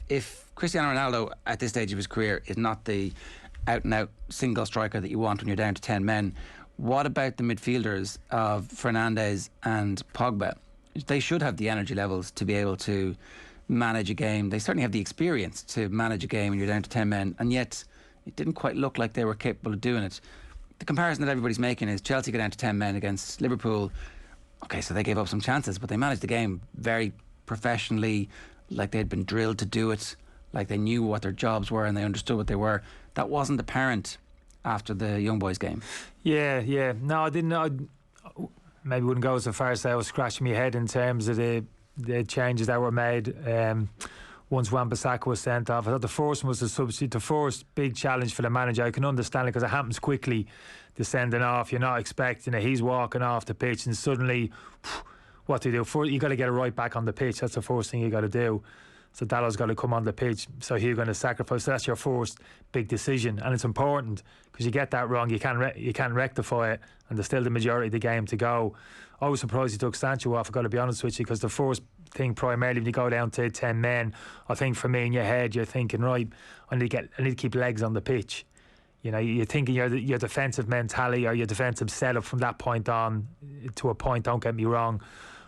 if Cristiano Ronaldo at this stage of his career is not the out-and-out single striker that you want when you're down to 10 men, what about the midfielders of Fernandes and Pogba? They should have the energy levels to be able to manage a game. They certainly have the experience to manage a game when you're down to 10 men, and yet it didn't quite look like they were capable of doing it. The comparison that everybody's making is Chelsea go down to 10 men against Liverpool. Okay, so they gave up some chances, but they managed the game very professionally, like they'd been drilled to do it, like they knew what their jobs were and they understood what they were. That wasn't apparent after the Young Boys game. Yeah. No, I didn't. I maybe wouldn't go so far as I was scratching my head in terms of the changes that were made. Once Wan-Bissaka was sent off, I thought the first one was a substitute. The first big challenge for the manager, I can understand it because it happens quickly, the sending off. You're not expecting it. He's walking off the pitch and suddenly, what do you do? You got to get it right back on the pitch. That's the first thing you got to do. So Dallow's got to come on the pitch. So you're going to sacrifice. So that's your first big decision, and it's important because you get that wrong, you can't rectify it, and there's still the majority of the game to go. I was surprised he took Sancho off. I've got to be honest with you, because the first thing primarily when you go down to 10 men, I think for me in your head you're thinking, right, I need to keep legs on the pitch. You know, you're thinking your defensive mentality or your defensive setup from that point on to a point. Don't get me wrong.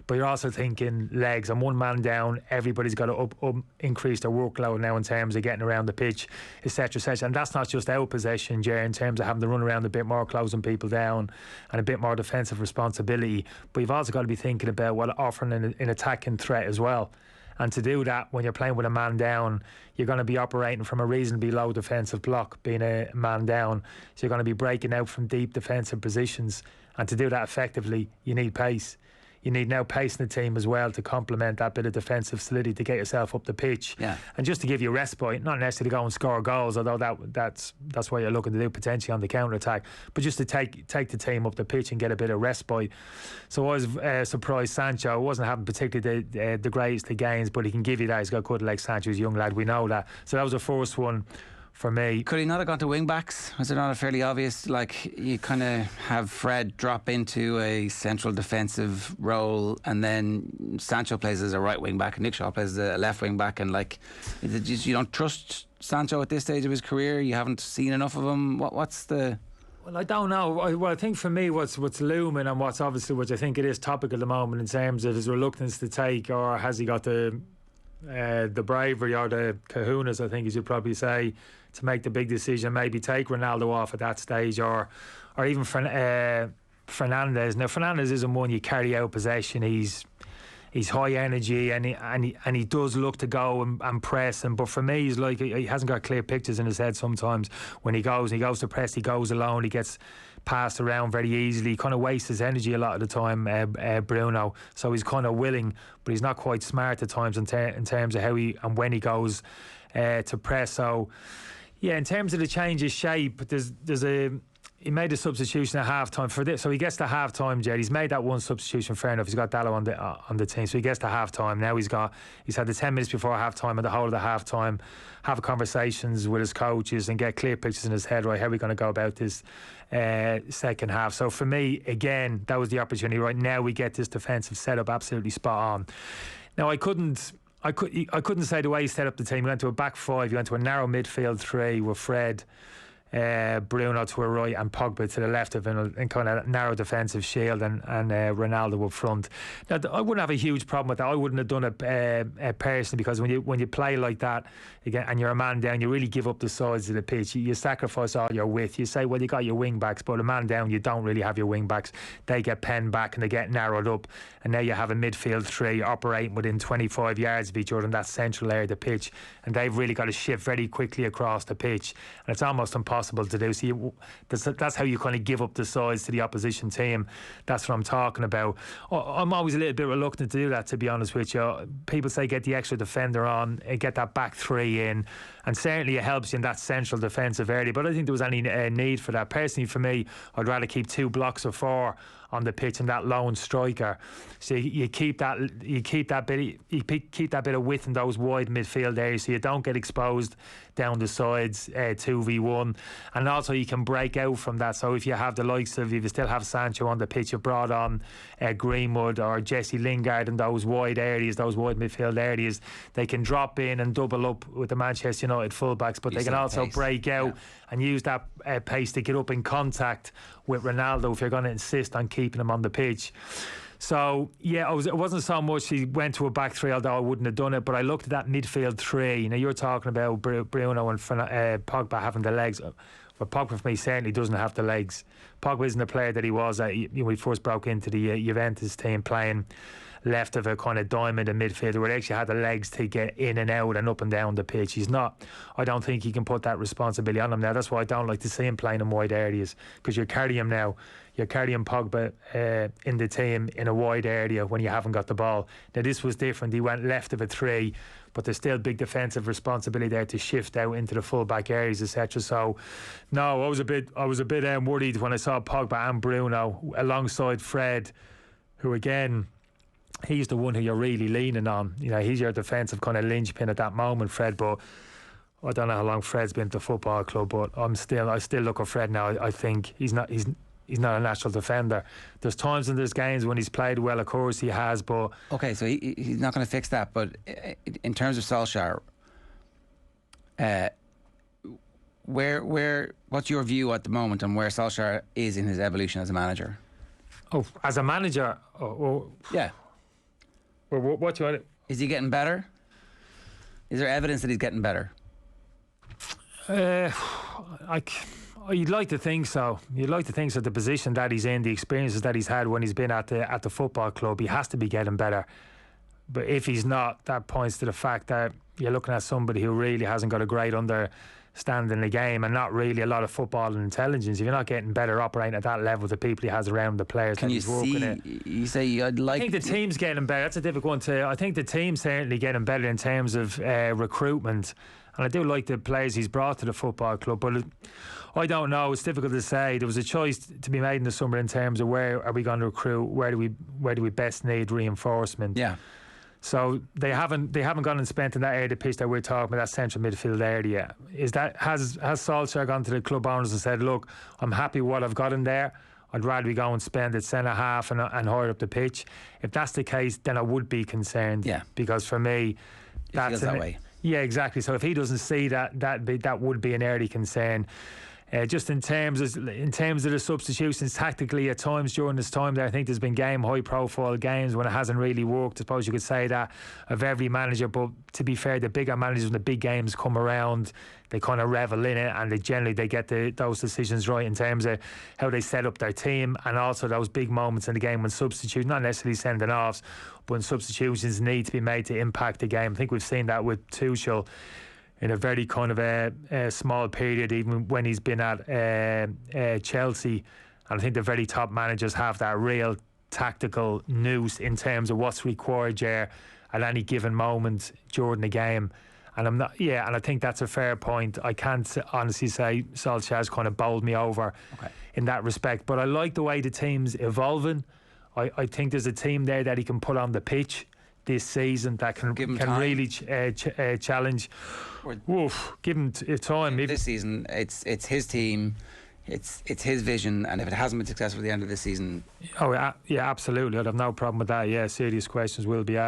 But you're also thinking legs, and one man down, everybody's got to increase their workload now in terms of getting around the pitch, etc. And that's not just out possession, Jerry, in terms of having to run around a bit more, closing people down, and a bit more defensive responsibility. But you've also got to be thinking about offering an attacking threat as well. And to do that, when you're playing with a man down, you're going to be operating from a reasonably low defensive block, being a man down. So you're going to be breaking out from deep defensive positions. And to do that effectively, you need pace. You need now pace in the team as well to complement that bit of defensive solidity to get yourself up the pitch. Yeah. And just to give you respite, not necessarily to go and score goals, although that's what you're looking to do potentially on the counter-attack, but just to take the team up the pitch and get a bit of respite. So I was surprised Sancho wasn't having particularly the greatest of games, but he can give you that. He's got good legs. Sancho's a young lad, we know that. So that was the first one for me. Could he not have gone to wing backs? Was it not a fairly obvious, like, you kind of have Fred drop into a central defensive role, and then Sancho plays as a right wing back and Nick Shaw plays as a left wing back, and like, you don't trust Sancho at this stage of his career? You haven't seen enough of him? What's the... Well, I don't know. I think for me what's looming, and which I think it is topic at the moment in terms of his reluctance to take, or has he got the bravery or the kahunas, I think as you'd probably say, to make the big decision, maybe take Ronaldo off at that stage, or even Fernandes. Now Fernandes isn't one you carry out possession. He's high energy and he does look to go and press, but for me he's like, he hasn't got clear pictures in his head sometimes. When he goes to press, he goes alone, he gets passed around very easily, he kind of wastes his energy a lot of the time, Bruno. So he's kind of willing, but he's not quite smart at times in terms of how he and when he goes to press. So yeah, in terms of the change of shape, he made a substitution at half time for this, so he gets to half time. Jed, he's made that one substitution, fair enough. He's got Dallo on the team, so he gets to half time. Now he's had the 10 minutes before half time and the whole of the half time, have conversations with his coaches and get clear pictures in his head, right, how are we going to go about this second half. So for me, again, that was the opportunity. Right now we get this defensive setup absolutely spot on. Now I couldn't say the way he set up the team. He went to a back five, he went to a narrow midfield three with Fred, Bruno to a right and Pogba to the left of him in kind of narrow defensive shield, and Ronaldo up front. Now I wouldn't have a huge problem with that. I wouldn't have done it personally, because when you play like that again and you're a man down, you really give up the sides of the pitch. You sacrifice all your width. You say, well, you got your wing backs, but a man down you don't really have your wing backs. They get penned back and they get narrowed up, and now you have a midfield three operating within 25 yards of each other in that central area of the pitch, and they've really got to shift very quickly across the pitch, and it's almost impossible to do. So that's how you kind of give up the size to the opposition team. That's what I'm talking about. I'm always a little bit reluctant to do that, to be honest with you. People say get the extra defender on, get that back three in, and certainly it helps you in that central defensive area, but I don't think there was any need for that. Personally, for me, I'd rather keep two blocks of four on the pitch and that lone striker. So you keep that bit of width in those wide midfield areas, so you don't get exposed down the sides 2v1, and also you can break out from that. So if you have the likes of, if you still have Sancho on the pitch, you brought on Greenwood or Jesse Lingard in those wide areas, those wide midfield areas, they can drop in and double up with the Manchester United fullbacks, but they can also break out and use that pace to get up in contact with Ronaldo if you're going to insist on keeping him on the pitch. So yeah, it wasn't so much he went to a back three, although I wouldn't have done it, but I looked at that midfield three. You know, you're talking about Bruno and Pogba having the legs. But Pogba for me certainly doesn't have the legs. Pogba isn't the player that he was when he first broke into the Juventus team, playing left of a kind of diamond in midfield where he actually had the legs to get in and out and up and down the pitch. He's not. I don't think he can put that responsibility on him now. That's why I don't like to see him playing in wide areas, because you're carrying him now. You're carrying Pogba in the team in a wide area when you haven't got the ball. Now this was different. He went left of a three, but there's still big defensive responsibility there to shift out into the full back areas, etc. So no, I was a bit worried when I saw Pogba and Bruno alongside Fred, who again, he's the one who you're really leaning on. You know, he's your defensive kind of linchpin at that moment, Fred. But I don't know how long Fred's been at the football club, but I still look at Fred now. I think he's not a natural defender. There's times and there's games when he's played well, of course he has, but okay, so he's not going to fix that. But in terms of Solskjaer, what's your view at the moment on where Solskjaer is in his evolution as a manager? Oh, as a manager, yeah. Well, what do you want? Is he getting better? Is there evidence that he's getting better? You'd like to think so. You'd like to think so. The position that he's in, the experiences that he's had when he's been at the football club, he has to be getting better. But if he's not, that points to the fact that you're looking at somebody who really hasn't got a great understanding in the game and not really a lot of football and intelligence. If you're not getting better operating at that level, the people he has around, the players that he's working at. You say I'd like. I think the team's getting better. That's a difficult one to. I think the team's certainly getting better in terms of recruitment. And I do like the players he's brought to the football club, but I don't know. It's difficult to say. There was a choice to be made in the summer in terms of where are we going to recruit, where do we best need reinforcement. Yeah. So they haven't gone and spent in that area of the pitch that we're talking about, that central midfield area. Has Solskjaer gone to the club owners and said, look, I'm happy with what I've got in there. I'd rather we go and spend at centre half and higher up the pitch. If that's the case, then I would be concerned. Yeah. Because for me, it feels that way. Yeah, exactly. So if he doesn't see that would be an early concern. Just in terms of the substitutions tactically at times during this time there, I think there's been high profile games when it hasn't really worked. I suppose you could say that of every manager, but to be fair, the bigger managers, when the big games come around, they kind of revel in it, and they get those decisions right in terms of how they set up their team, and also those big moments in the game when substitutes, not necessarily sending offs, but when substitutions need to be made to impact the game. I think we've seen that with Tuchel in a very kind of a small period, even when he's been at Chelsea. And I think the very top managers have that real tactical nous in terms of what's required there at any given moment during the game. And and I think that's a fair point. I can't honestly say Solskjaer's kind of bowled me over in that respect. But I like the way the team's evolving. I think there's a team there that he can put on the pitch this season that can really challenge. Give him time. This season, it's his team, it's his vision, and if it hasn't been successful at the end of this season, yeah, absolutely, I'd have no problem with that. Yeah, serious questions will be asked.